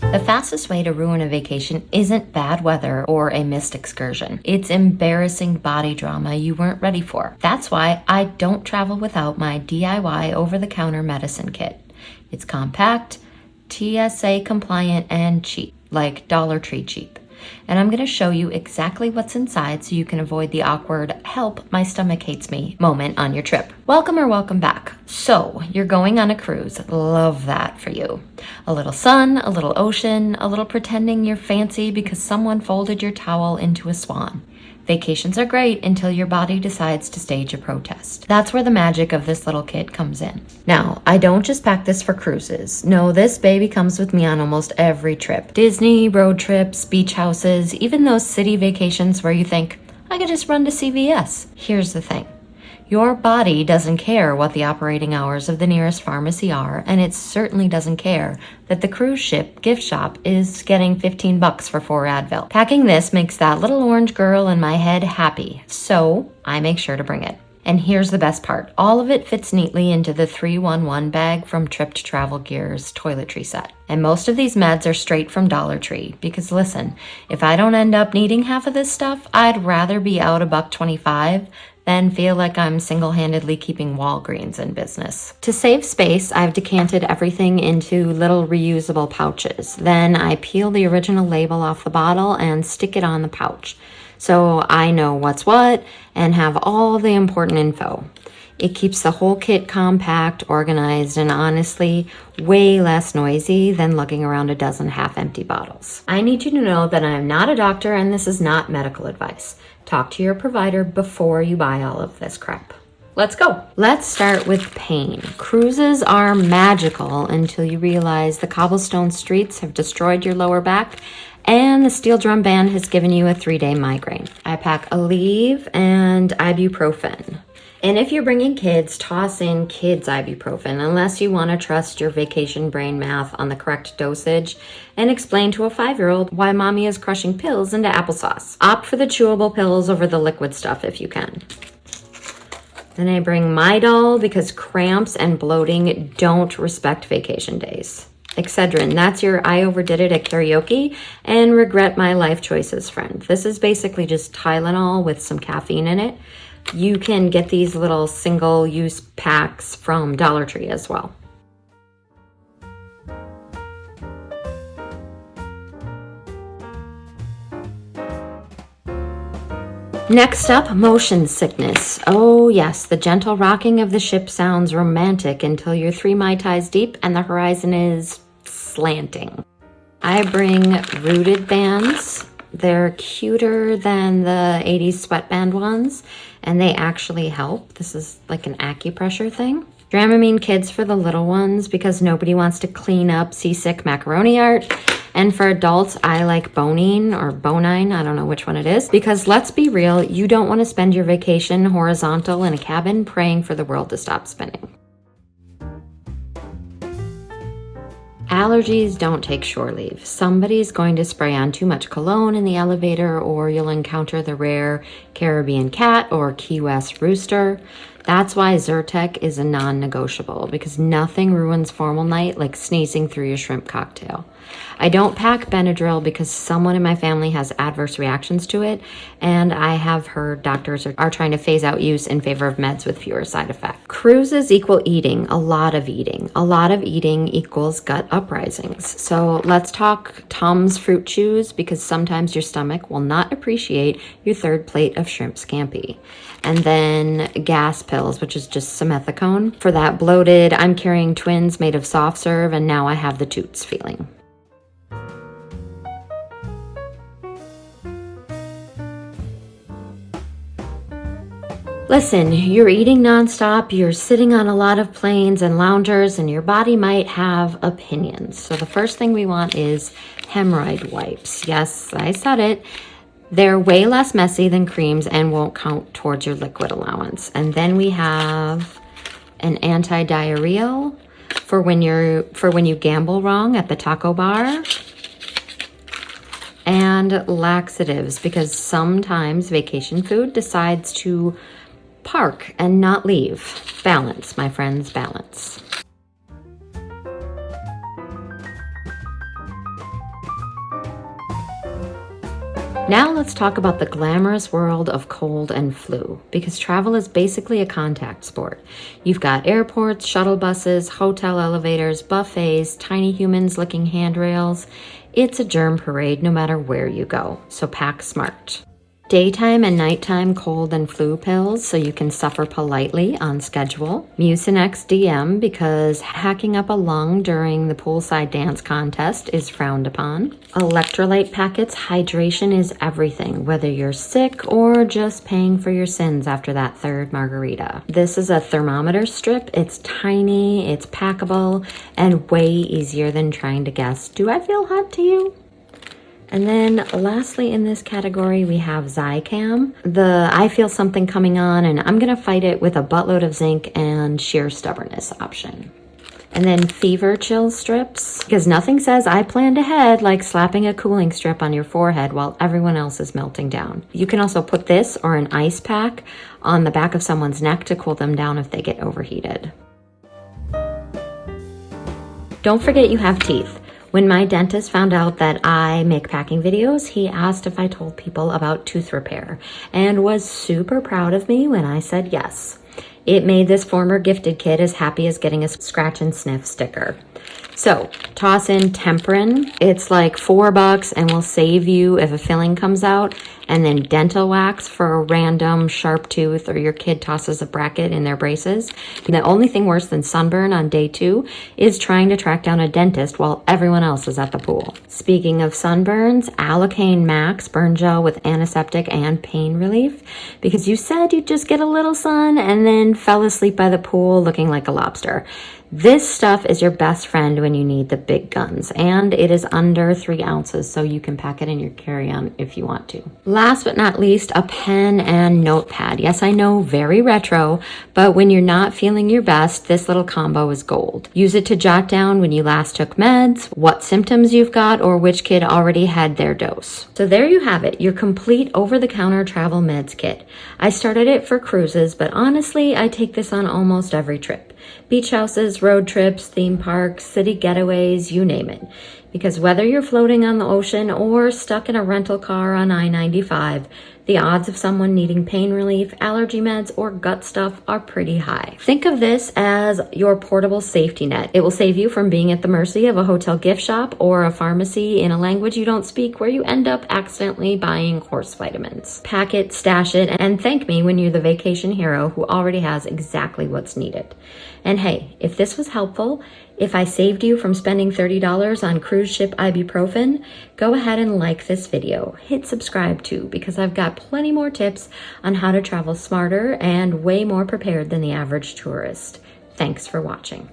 The fastest way to ruin a vacation isn't bad weather or a missed excursion. It's embarrassing body drama you weren't ready for. That's why I don't travel without my DIY over-the-counter medicine kit. It's compact, TSA compliant, and cheap, like Dollar Tree cheap. And I'm going to show you exactly what's inside so you can avoid the awkward "help, my stomach hates me" moment on your trip. Welcome or welcome back. So, you're going on a cruise. Love that for you. A little sun, a little ocean, a little pretending you're fancy because someone folded your towel into a swan. Vacations are great until your body decides to stage a protest. That's where the magic of this little kit comes in. Now, I don't just pack this for cruises. No, this baby comes with me on almost every trip. Disney, road trips, beach houses, even those city vacations where you think, I could just run to CVS. Here's the thing. Your body doesn't care what the operating hours of the nearest pharmacy are, and it certainly doesn't care that the cruise ship gift shop is getting $15 for 4 Advil. Packing this makes that little orange girl in my head happy, so I make sure to bring it. And here's the best part. All of it fits neatly into the 3-1-1 bag from Trip to Travel Gear's toiletry set. And most of these meds are straight from Dollar Tree, because listen, if I don't end up needing half of this stuff, I'd rather be out $1.25 than feel like I'm single-handedly keeping Walgreens in business. To save space, I've decanted everything into little reusable pouches. Then I peel the original label off the bottle and stick it on the pouch, so I know what's what and have all the important info. It keeps the whole kit compact, organized, and honestly, way less noisy than lugging around a dozen half-empty bottles. I need you to know that I'm not a doctor and this is not medical advice. Talk to your provider before you buy all of this crap. Let's go. Let's start with pain. Cruises are magical until you realize the cobblestone streets have destroyed your lower back and the steel drum band has given you a 3-day migraine. I pack Aleve and ibuprofen. And if you're bringing kids, toss in kids ibuprofen unless you want to trust your vacation brain math on the correct dosage and explain to a 5-year-old why mommy is crushing pills into applesauce. Opt for the chewable pills over the liquid stuff if you can. Then I bring Midol because cramps and bloating don't respect vacation days. Excedrin, that's your I overdid it at karaoke and regret my life choices friend. This is basically just Tylenol with some caffeine in it. You can get these little single-use packs from Dollar Tree as well. Next up, motion sickness. Oh yes, the gentle rocking of the ship sounds romantic until you're 3 Mai Tais deep and the horizon is slanting. I bring rooted bands. They're cuter than the 80s sweatband ones, and they actually help. This is like an acupressure thing. Dramamine kids for the little ones because nobody wants to clean up seasick macaroni art. And for adults, I like Bonine or Bonine, I don't know which one it is, because let's be real, you don't want to spend your vacation horizontal in a cabin praying for the world to stop spinning. Allergies don't take shore leave. Somebody's going to spray on too much cologne in the elevator, or you'll encounter the rare Caribbean cat or Key West rooster. That's why Zyrtec is a non-negotiable, because nothing ruins formal night like sneezing through your shrimp cocktail. I don't pack Benadryl because someone in my family has adverse reactions to it, and I have heard doctors are trying to phase out use in favor of meds with fewer side effects. Cruises equal eating, a lot of eating. A lot of eating equals gut uprisings. So let's talk Tums fruit chews, because sometimes your stomach will not appreciate your 3rd plate of shrimp scampi. And then gas pills, which is just simethicone. For that bloated, I'm carrying twins made of soft serve, and now I have the toots feeling. Listen, you're eating nonstop, you're sitting on a lot of planes and loungers, and your body might have opinions. So the first thing we want is hemorrhoid wipes. Yes, I said it. They're way less messy than creams and won't count towards your liquid allowance. And then we have an anti-diarrheal for when you gamble wrong at the taco bar. And laxatives, because sometimes vacation food decides to park and not leave. Balance, my friends, balance. Now let's talk about the glamorous world of cold and flu, because travel is basically a contact sport. You've got airports, shuttle buses, hotel elevators, buffets, tiny humans licking handrails. It's a germ parade no matter where you go, so pack smart. Daytime and nighttime cold and flu pills so you can suffer politely on schedule. Mucinex DM because hacking up a lung during the poolside dance contest is frowned upon. Electrolyte packets, hydration is everything, whether you're sick or just paying for your sins after that third margarita. This is a thermometer strip. It's tiny, it's packable, and way easier than trying to guess, do I feel hot to you? And then lastly in this category, we have Zicam, the I feel something coming on and I'm gonna fight it with a buttload of zinc and sheer stubbornness option. And then fever chill strips, because nothing says I planned ahead like slapping a cooling strip on your forehead while everyone else is melting down. You can also put this or an ice pack on the back of someone's neck to cool them down if they get overheated. Don't forget you have teeth. When my dentist found out that I make packing videos, he asked if I told people about tooth repair and was super proud of me when I said yes. It made this former gifted kid as happy as getting a scratch and sniff sticker. So toss in Temprin. It's like $4 and will save you if a filling comes out. And then dental wax for a random sharp tooth or your kid tosses a bracket in their braces. And the only thing worse than sunburn on day 2 is trying to track down a dentist while everyone else is at the pool. Speaking of sunburns, Allocaine Max burn gel with antiseptic and pain relief, because you said you'd just get a little sun and then fell asleep by the pool looking like a lobster. This stuff is your best friend when you need the big guns, and it is under 3 ounces, so you can pack it in your carry-on if you want to. Last but not least, a pen and notepad. Yes, I know, very retro, but when you're not feeling your best, this little combo is gold. Use it to jot down when you last took meds, what symptoms you've got, or which kid already had their dose. So there you have it, your complete over-the-counter travel meds kit. I started it for cruises, but honestly, I take this on almost every trip. Beach houses, road trips, theme parks, city getaways, you name it. Because whether you're floating on the ocean or stuck in a rental car on I-95, the odds of someone needing pain relief, allergy meds, or gut stuff are pretty high. Think of this as your portable safety net. It will save you from being at the mercy of a hotel gift shop or a pharmacy in a language you don't speak where you end up accidentally buying horse vitamins. Pack it, stash it, and thank me when you're the vacation hero who already has exactly what's needed. And hey, if this was helpful, if I saved you from spending $30 on cruise ship ibuprofen, go ahead and like this video. Hit subscribe too, because I've got plenty more tips on how to travel smarter and way more prepared than the average tourist. Thanks for watching.